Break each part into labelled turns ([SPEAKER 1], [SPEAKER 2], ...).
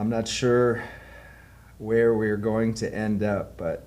[SPEAKER 1] I'm not sure where we're going to end up, but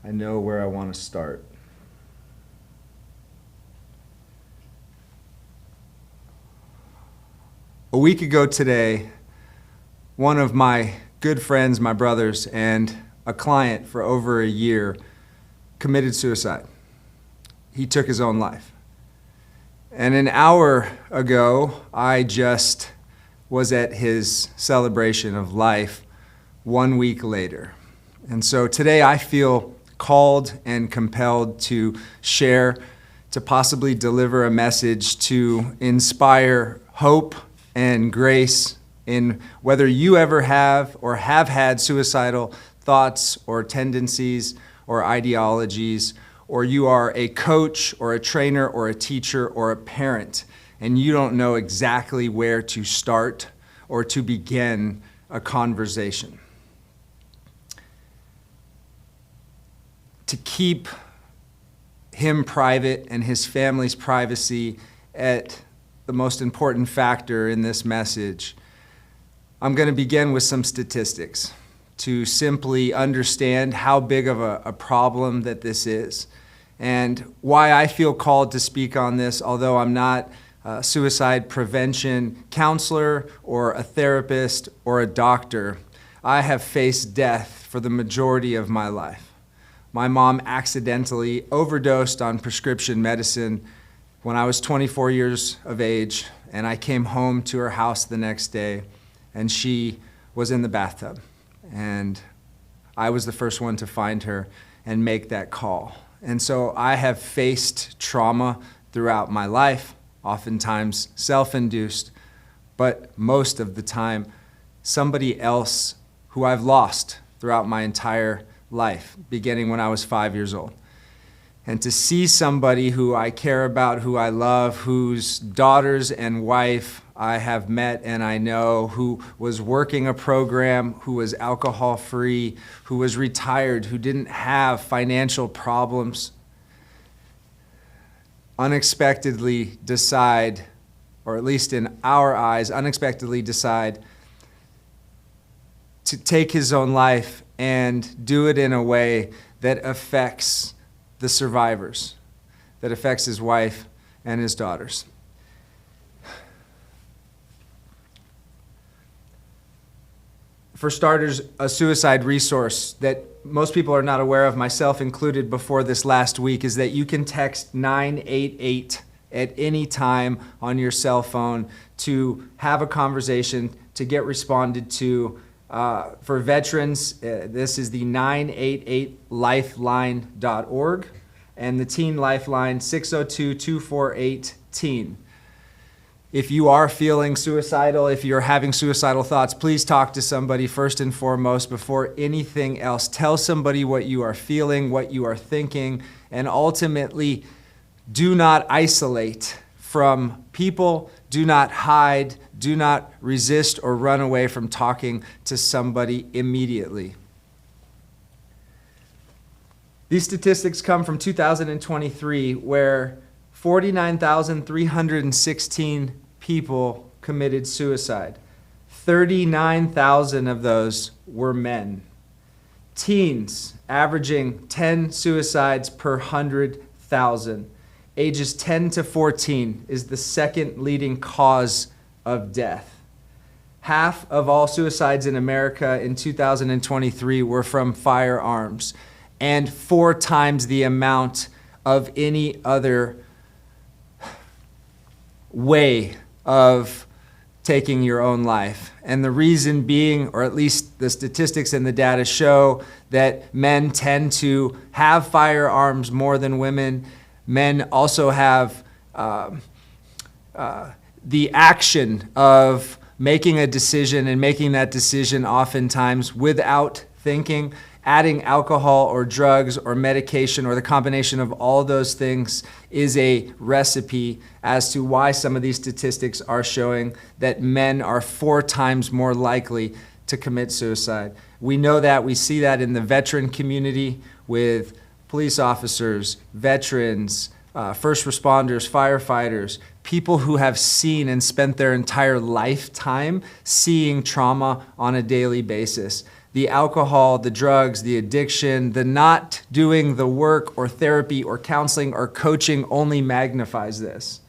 [SPEAKER 1] I know where I want to start. A week ago today, one of my good friends, my brothers, and a client for over a year committed suicide. He took his own life. And an hour ago, I just was at his celebration of life 1 week later. And so today I feel called and compelled to share, to possibly deliver a message to inspire hope and grace in whether you ever have or have had suicidal thoughts or tendencies or ideologies, or you are a coach or a trainer or a teacher or a parent, and you don't know exactly where to start or to begin a conversation. To keep him private and his family's privacy at the most important factor in this message, I'm going to begin with some statistics to simply understand how big of a problem that this is and why I feel called to speak on this, although I'm not a suicide prevention counselor or a therapist or a doctor. I have faced death for the majority of my life. My mom accidentally overdosed on prescription medicine when I was 24 years of age, and I came home to her house the next day, and she was in the bathtub. And I was the first one to find her and make that call. And so I have faced trauma throughout my life, oftentimes self-induced, but most of the time somebody else who I've lost throughout my entire life, beginning when I was 5 years old. And to see somebody who I care about, who I love, whose daughters and wife I have met and I know, who was working a program, who was alcohol-free, who was retired, who didn't have financial problems, unexpectedly decide, or at least in our eyes, unexpectedly decide to take his own life and do it in a way that affects the survivors, that affects his wife and his daughters. For starters, a suicide resource that most people are not aware of, myself included before this last week, is that you can text 988 at any time on your cell phone to have a conversation, to get responded to. For veterans, this is the 988lifeline.org and the Teen Lifeline 602-248-TEEN. If you are feeling suicidal, if you're having suicidal thoughts, please talk to somebody first and foremost before anything else. Tell somebody what you are feeling, what you are thinking, and ultimately do not isolate from people. Do not hide. Do not resist or run away from talking to somebody immediately. These statistics come from 2023, where 49,316 people committed suicide. 39,000 of those were men. Teens averaging 10 suicides per 100,000. Ages 10 to 14 is the second leading cause of death. Half of all suicides in America in 2023 were from firearms, and 4 times the amount of any other way of taking your own life. And the reason being, or at least the statistics and the data show, that men tend to have firearms more than women. Men also have the action of making a decision and making that decision oftentimes without thinking. Adding alcohol or drugs or medication or the combination of all those things is a recipe as to why some of these statistics are showing that men are 4 times more likely to commit suicide. We know that. We see that in the veteran community with police officers, veterans, first responders, firefighters, people who have seen and spent their entire lifetime seeing trauma on a daily basis. The alcohol, the drugs, the addiction, the not doing the work or therapy or counseling or coaching only magnifies this.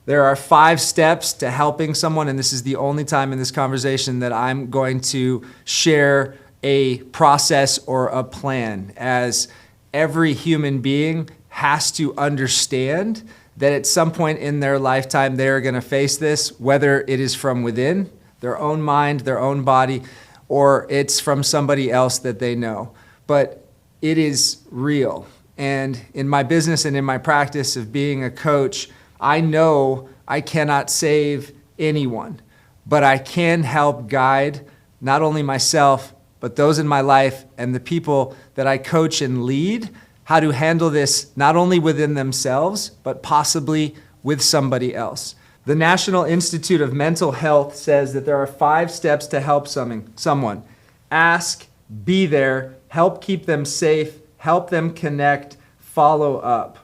[SPEAKER 1] There are 5 steps to helping someone, and this is the only time in this conversation that I'm going to share a process or a plan, as every human being has to understand that at some point in their lifetime they are going to face this, whether it is from within their own mind, their own body, or it's from somebody else that they know. But it is real. And in my business and in my practice of being a coach, I know I cannot save anyone, but I can help guide not only myself, but those in my life and the people that I coach and lead, how to handle this not only within themselves, but possibly with somebody else. The National Institute of Mental Health says that there are 5 steps to help someone. Ask, be there, help keep them safe, help them connect, follow up.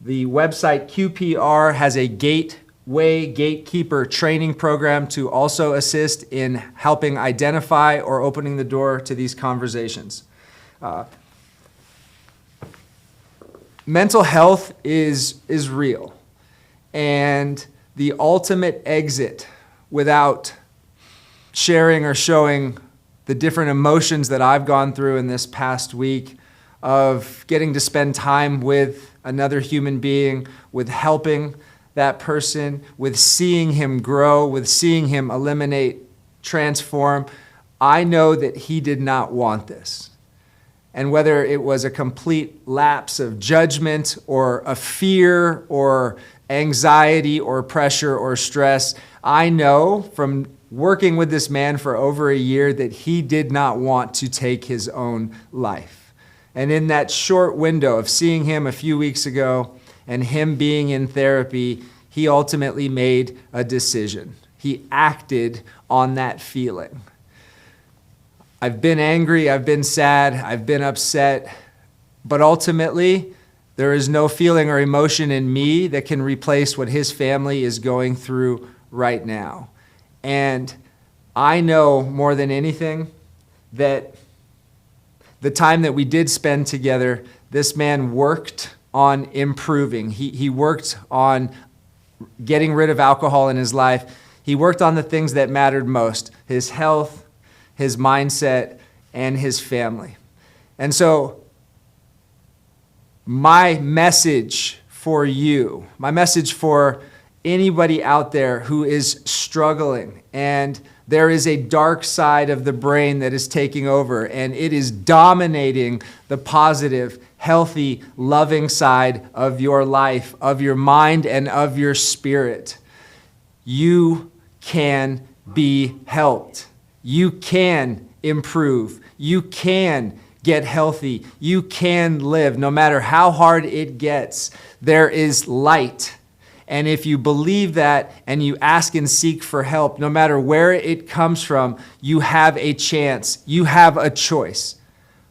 [SPEAKER 1] The website QPR has a gatekeeper training program to also assist in helping identify or opening the door to these conversations. Mental health is real, and the ultimate exit without sharing or showing the different emotions that I've gone through in this past week of getting to spend time with another human being, with helping that person, with seeing him grow, with seeing him eliminate, transform. I know that he did not want this. And whether it was a complete lapse of judgment or a fear or anxiety or pressure or stress, I know from working with this man for over a year that he did not want to take his own life. And in that short window of seeing him a few weeks ago and him being in therapy, he ultimately made a decision. He acted on that feeling. I've been angry, I've been sad, I've been upset, but ultimately, there is no feeling or emotion in me that can replace what his family is going through right now. And I know more than anything that the time that we did spend together, this man worked on improving. He worked on getting rid of alcohol in his life. He worked on the things that mattered most: his health, his mindset, and his family. And so my message for you, my message for anybody out there who is struggling and there is a dark side of the brain that is taking over and it is dominating the positive, healthy, loving side of your life, of your mind, and of your spirit. You can be helped. You can improve. You can get healthy. You can live. No matter how hard it gets, there is light. And if you believe that and you ask and seek for help, no matter where it comes from, you have a chance. You have a choice.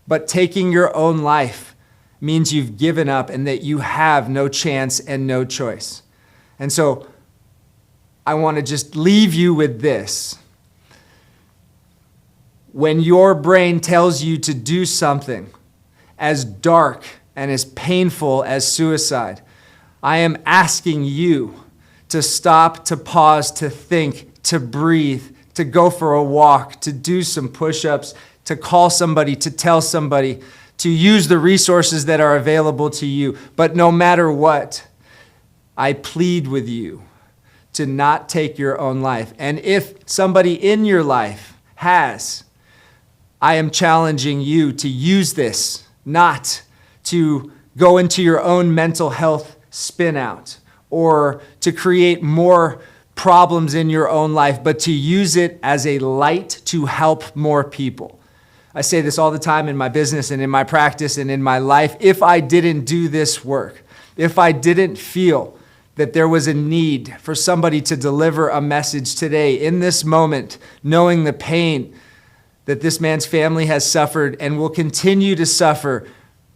[SPEAKER 1] But taking your own life means you've given up and that you have no chance and no choice. And so I want to just leave you with this. When your brain tells you to do something as dark and as painful as suicide, I am asking you to stop, to pause, to think, to breathe, to go for a walk, to do some push-ups, to call somebody, to tell somebody, to use the resources that are available to you. But no matter what, I plead with you to not take your own life. And if somebody in your life has, I am challenging you to use this, not to go into your own mental health spin out or to create more problems in your own life, but to use it as a light to help more people. I say this all the time in my business and in my practice and in my life. If I didn't do this work, if I didn't feel that there was a need for somebody to deliver a message today in this moment, knowing the pain that this man's family has suffered and will continue to suffer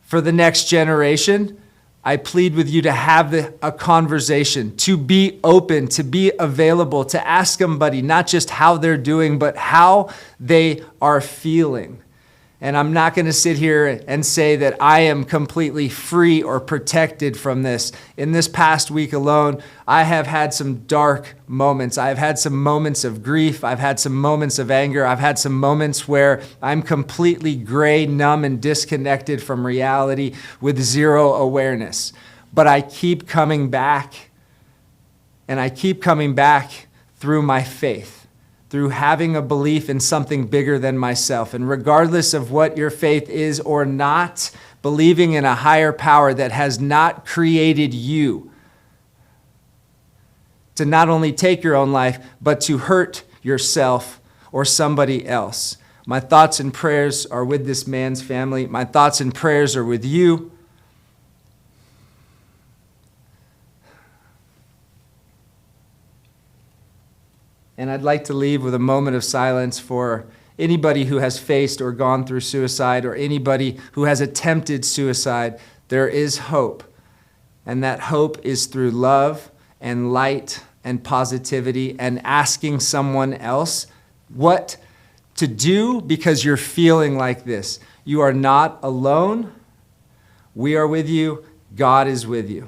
[SPEAKER 1] for the next generation, I plead with you to have a conversation, to be open, to be available, to ask somebody not just how they're doing, but how they are feeling. And I'm not going to sit here and say that I am completely free or protected from this. In this past week alone, I have had some dark moments. I've had some moments of grief. I've had some moments of anger. I've had some moments where I'm completely gray, numb, and disconnected from reality with zero awareness. But I keep coming back, and I keep coming back through my faith, through having a belief in something bigger than myself. And regardless of what your faith is or not, believing in a higher power that has not created you to not only take your own life, but to hurt yourself or somebody else. My thoughts and prayers are with this man's family. My thoughts and prayers are with you. And I'd like to leave with a moment of silence for anybody who has faced or gone through suicide, or anybody who has attempted suicide. There is hope. And that hope is through love and light and positivity and asking someone else what to do because you're feeling like this. You are not alone. We are with you. God is with you.